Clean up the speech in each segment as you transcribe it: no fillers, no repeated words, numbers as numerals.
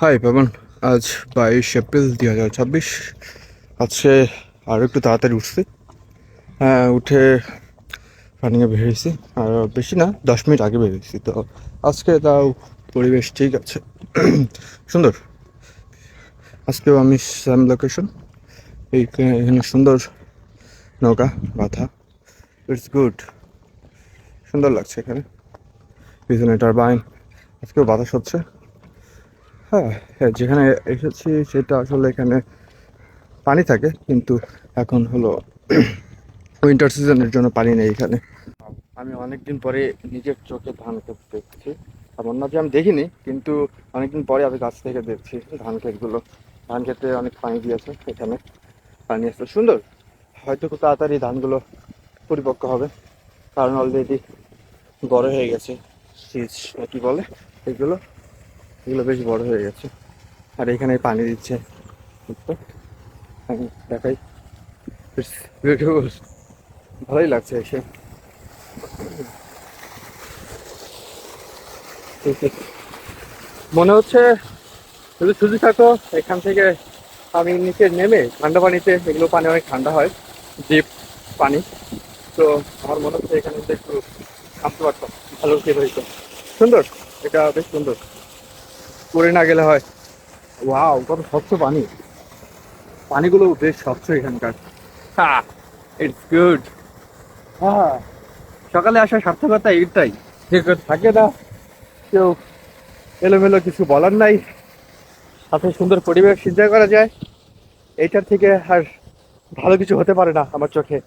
High পাবন। আজ 22 April 2026। আজকে আরও একটু তাড়াতাড়ি উঠছি। হ্যাঁ, উঠে রানিংয়ে বেরিয়েছি। আর বেশি না, 10 মিনিট আগে বেরিয়েছি। তো আজকে তাও পরিবেশ ঠিক আছে। সুন্দর। আজকেও আমি সেম লোকেশন। এখানে সুন্দর নৌকা বাঁধা। It's good. সুন্দর লাগছে এখানে। পিছনে টারবাইন। আজকেও বাতাস হচ্ছে। হ্যাঁ হ্যাঁ, যেখানে এসেছি সেটা আসলে এখানে পানি থাকে, কিন্তু এখন হলো উইন্টার সিজনের জন্য পানি নেই এখানে। আমি অনেকদিন পরে নিজের চোখে ধান ক্ষেত দেখছি। এমন না যে আমি দেখিনি, কিন্তু অনেকদিন পরে আমি কাছ থেকে দেখছি ধান ক্ষেতগুলো। ধান খেতে অনেক পানি দিয়েছে, এখানে পানি আসছে সুন্দর। হয়তো খুব তাড়াতাড়ি ধানগুলো পরিপক্ক হবে, কারণ অলরেডি বড় হয়ে গেছে। শীষ না কি বলে এগুলো, এগুলো বেশ বড় হয়ে গেছে। আর এখানে পানি দিচ্ছে। তো আমি দেখাই। বিউটিফুল। ভালোই লাগছে এসে। মনে হচ্ছে যদি সুযোগ থাকো এখান থেকে আমি নিচে নেমে ঠান্ডা পানিতে, এগুলো পানি অনেক ঠান্ডা হয়, ডিপ পানি। তো আমার মনে হচ্ছে এখানে যদি একটু নামতে পারতাম, ভালো ফিল হইতো। সুন্দর, এটা বেশ সুন্দর। পরে না গেলে হয়। ওয়াও, কত স্বচ্ছ পানি। পানিগুলো বেশ স্বচ্ছ এখানকার। হ্যাঁ, ইটস গুড। হ্যাঁ, সকালে আসার সার্থকতা এইটাই, যে কেউ থাকে না, কেউ এলোমেলো কিছু বলার নাই, সাথে সুন্দর পরিবেশ এনজয় করা যায়। এইটার থেকে আর ভালো কিছু হতে পারে না আমার চোখে।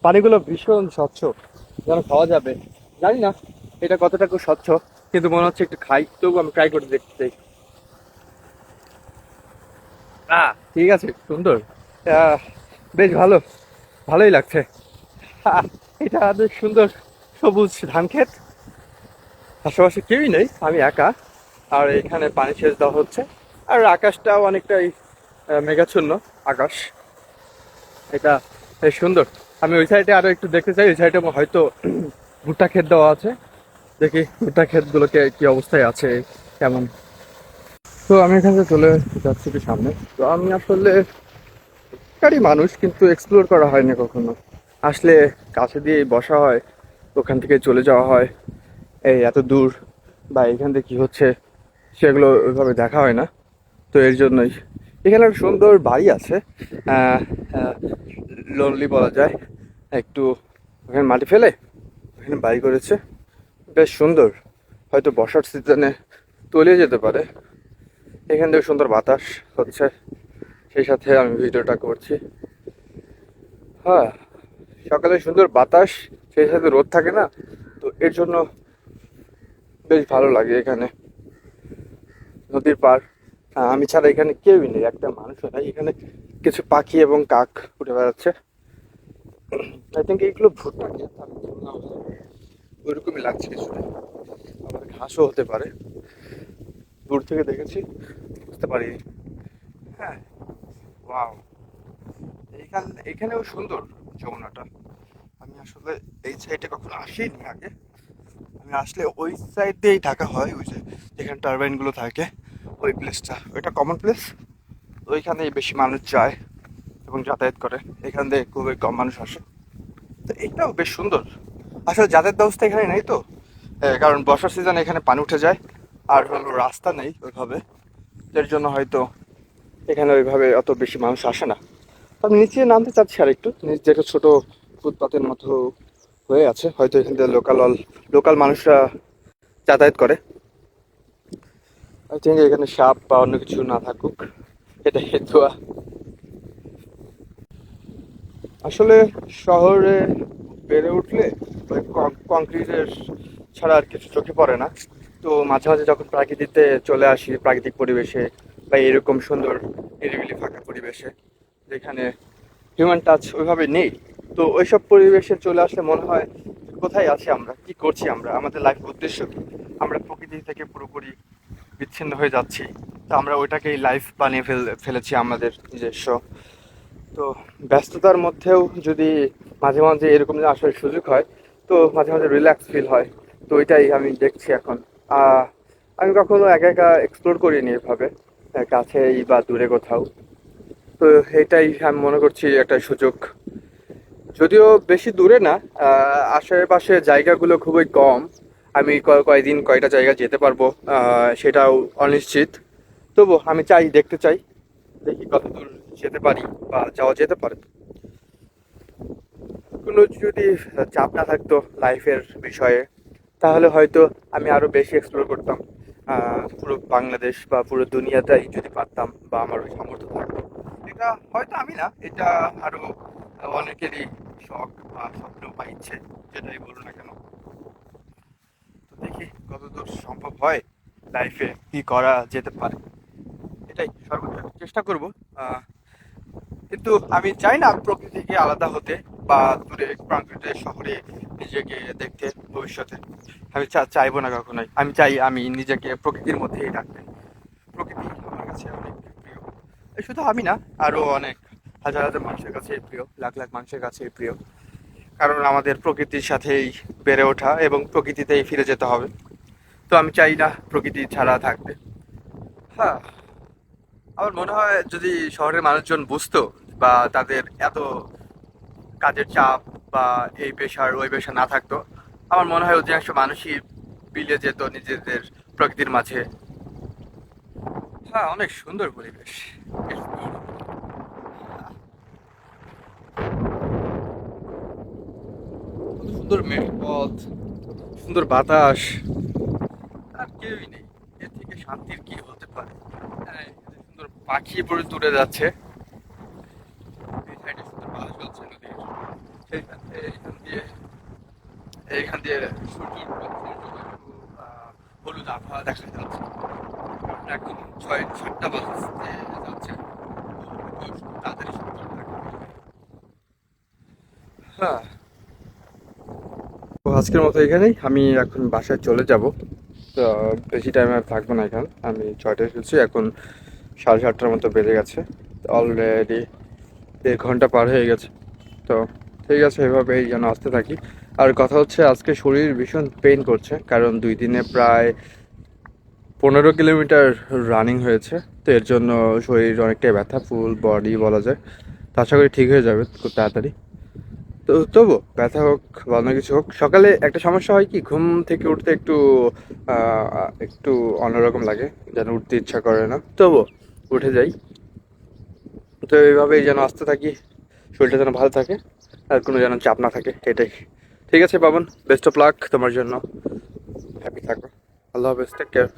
পানিগুলো ভীষণ স্বচ্ছ, যেন খাওয়া যাবে। জানি না এটা কতটুকু স্বচ্ছ, কিন্তু মনে হচ্ছে একটু খাই, তবু আমি ট্রাই করে দেখতে চাই। ঠিক আছে, সুন্দর। বেশ ভালো, ভালোই লাগছে। আহ, এটা বেশ সুন্দর। সবুজ ধান ক্ষেত, আশেপাশে কেউই নেই, আমি একা। আর এখানে পানি সেচ দেওয়া হচ্ছে। আর আকাশটাও অনেকটাই মেঘাচ্ছন্ন আকাশ। এটা বেশ সুন্দর। আমি ওই সাইডে আরো একটু দেখতে চাই, ওই সাইডে হয়তো ভুট্টা ক্ষেত দেওয়া আছে। দেখি ভুট্টা ক্ষেতগুলোকে কি অবস্থায় আছে, কেমন। তো আমি এখান থেকে চলে যাচ্ছি একটু সামনে। তো আমি আসলে গাড়ি মানুষ, কিন্তু এক্সপ্লোর করা হয়নি কখনো। আসলে কাছে দিয়ে বসা হয়, ওখান থেকে চলে যাওয়া হয়। এই এত দূর বা এখান থেকে কি হচ্ছে সেগুলো ওইভাবে দেখা হয় না। তো এর জন্যই এখানে একটা সুন্দর বাড়ি আছে। লোনলি বলা যায় একটু। ওখানে মাটি ফেলে ওখানে বাড়ি করেছে, বেশ সুন্দর। হয়তো বর্ষার সিজনে তলিয়ে যেতে পারে। এখান থেকে সুন্দর বাতাস হচ্ছে, সেই সাথে আমি ভিডিওটা করছি। হ্যাঁ, সকালে সুন্দর বাতাস, সেই সাথে রোদ থাকে না, তো এর জন্য বেশ ভালো লাগে এখানে। নদীর পার। আমি ছাড়া এখানে কেউই নেই, একটা মানুষও নাই এখানে। কিছু পাখি এবং কাক উঠে বেড়াচ্ছে। আই থিঙ্ক এইগুলো ভুট্টা ক্ষেত, আমি শুনলাম ওইরকমই লাগছে কিছুটা। আবার ঘাসও হতে পারে, দূর থেকে দেখেছি, বুঝতে পারি। হ্যাঁ, ওয়াও। এখানেও সুন্দর যমুনাটা। আমি আসলে এই সাইডে কখনো আসিনি আগে। আমি আসলে ওই সাইড দিয়েই ঢাকা হয়, ওই যে যেখানে টারবাইন গুলো থাকে, ওই প্লেসটা, ওইটা কমন প্লেস। ওইখানেই বেশি মানুষ যায় এবং যাতায়াত করে। এখান থেকে খুবই কম মানুষ আসে। তো এইটাও বেশ সুন্দর। আসলে যাতায়াত ব্যবস্থা এখানে নেই তো, কারণ বর্ষার সিজনে এখানে পানি উঠে যায়। আর হলো রাস্তা নেই ওইভাবে, এর জন্য হয়তো এখানে ওইভাবে অত বেশি মানুষ আসে না। তো আমি নিচে নামতে চাচ্ছি আর একটু, নিচে একটা ছোট ফুটপাতের মতো হয়ে আছে, হয়তো এখান থেকে লোকাল মানুষরা যাতায়াত করে। আই থিঙ্ক এখানে সাপ বা অন্য কিছু না থাকুক, এটা হেতুয়া। আসলে শহরে বেড়ে উঠলে ওই কংক্রিটের ছাড়া আর কিছু চোখে পড়ে না। তো মাঝে মাঝে যখন প্রাকৃতিতে চলে আসি, প্রাকৃতিক পরিবেশে বা এরকম সুন্দর নিরিবিলি ফাঁকা পরিবেশে, যেখানে হিউম্যান টাচ ওইভাবে নেই, তো ওইসব পরিবেশে চলে আসলে মনে হয় কোথায় আছি আমরা, কি করছি আমরা, আমাদের লাইফ উদ্দেশ্য কি। আমরা প্রকৃতি থেকে পুরোপুরি বিচ্ছিন্ন হয়ে যাচ্ছি। তো আমরা ওইটাকেই লাইফ বানিয়ে ফেলেছি আমাদের নিজস্ব। তো ব্যস্ততার মধ্যেও যদি মাঝে মাঝে এরকম যে আসার সুযোগ হয়, তো মাঝে মাঝে রিল্যাক্স ফিল হয়। তো ওইটাই আমি দেখছি এখন। আমি কখনো একা একা এক্সপ্লোর করিনি এভাবে। কাছেই বা দূরে কোথাও। তো এটাই আমি মনে করছি একটা সুযোগ, যদিও বেশি দূরে না, আশেপাশে জায়গাগুলো খুবই কম। আমি কয়দিন কয়টা জায়গা যেতে পারবো সেটাও অনিশ্চিত। তবু আমি চাই, দেখতে চাই, দেখি কতদূর যেতে পারি বা যাওয়া যেতে পারে। কোনো যদি চাপ না থাকতো লাইফের বিষয়ে, তাহলে হয়তো আমি আরো বেশি এক্সপ্লোর করতাম। পুরো বাংলাদেশ বা পুরো দুনিয়াটাই যদি পারতাম বা আমার ওই সামর্থ্য থাকতো। এটা হয়তো আমি না, এটা আরো অনেকেরই শখ বা স্বপ্ন বা ইচ্ছে, যেটাই বলুন না কেন। তো দেখি কতদূর সম্ভব হয়, লাইফে কি করা যেতে পারে, এটাই সর্বোচ্চ চেষ্টা করব। আহ, কিন্তু আমি চাই না প্রকৃতি থেকে আলাদা হতে বা দূরে প্রাকৃতিক শহরে নিজেকে দেখতে ভবিষ্যতে। আমি চাইবো না কখনোই। আমি চাই আমি নিজেকে প্রকৃতির মধ্যেই রাখতে। প্রকৃতি আমার কাছে অনেক প্রিয়। এই শুধু আমি না, আরো অনেক হাজার হাজার মানুষের কাছে প্রিয়, লাখ লাখ মানুষের কাছে প্রিয়। কারণ আমাদের প্রকৃতির সাথেই বেড়ে ওঠা এবং প্রকৃতিতেই ফিরে যেতে হবে। তো আমি চাই না প্রকৃতি ছাড়া থাকতে। হ্যাঁ, আমার মনে হয় যদি শহরের মানুষজন বুঝতো বা তাদের এত কাজের চাপ বা এই পেশার ওই পেশা না থাকতো, আমার মনে হয় অধিকাংশ মানুষই বিলে যেত নিজেদের প্রকৃতির মাঝে। হ্যাঁ, অনেক সুন্দর পরিবেশ, বেশ দূর। কত সুন্দর মেঠো পথ, সুন্দর বাতাস, আর কেউই নেই। এর থেকে শান্তির কি হতে পারে? হ্যাঁ, এখানে সুন্দর পাখি পরে দূরে যাচ্ছে, এই সাইডে সুন্দর বাতাস চলছে নদীর, এইখান দিয়ে সূর্য একটু হলুদ আবহাওয়া দেখা যাচ্ছে। কারণ এখন 6-7টা বাজতে যাচ্ছে, তো হয়তো তাড়াতাড়ি সূর্য দেখা যাবে। হ্যাঁ, তো আজকের মতো এখানেই, আমি এখন বাসায় চলে যাব। তো বেশি টাইম আর থাকবো না এখানে। আমি 6টায় এসেছি, এখন 7:30টার মতো বেজে গেছে। অলরেডি 1.5 ঘন্টা পার হয়ে গেছে। তো ঠিক আছে, এভাবেই যেন আসতে থাকি। আর কথা হচ্ছে, আজকে শরীর ভীষণ পেইন করছে, কারণ 2 দিনে প্রায় 15 কিলোমিটার রানিং হয়েছে। তো এর জন্য শরীর অনেকটাই ব্যথা, ফুল বডি বলা যায়। তো আশা করি ঠিক হয়ে যাবে খুব তাড়াতাড়ি। তো তবু ব্যথা হোক বা অন্য কিছু হোক, সকালে একটা সমস্যা হয় কি, ঘুম থেকে উঠতে একটু অন্যরকম লাগে, যেন উঠতে ইচ্ছা করে না। তবু উঠে যাই। তো এইভাবেই যেন আসতে থাকি, শরীরটা যেন ভালো থাকে আর কোনো যেন চাপ না থাকে, এটাই। ঠিক আছে পাবন, বেস্ট অফ লাক তোমার জন্য। হ্যাপি থাকো। আল্লাহ হাফেজ, টেক কেয়ার।